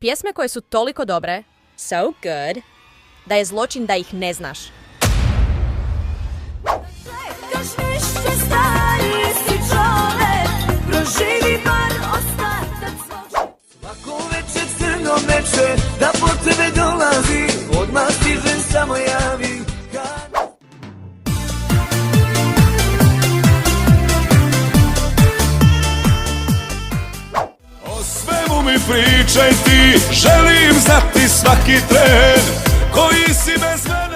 Pjesme koje su toliko dobre, so good, da je zločin da ih ne znaš. Svako večer crno meče, da po tebe dolazi, odmah stižem samo javi. O svemu mi pričaj ti, želim znati svaki tren koji si bez mene.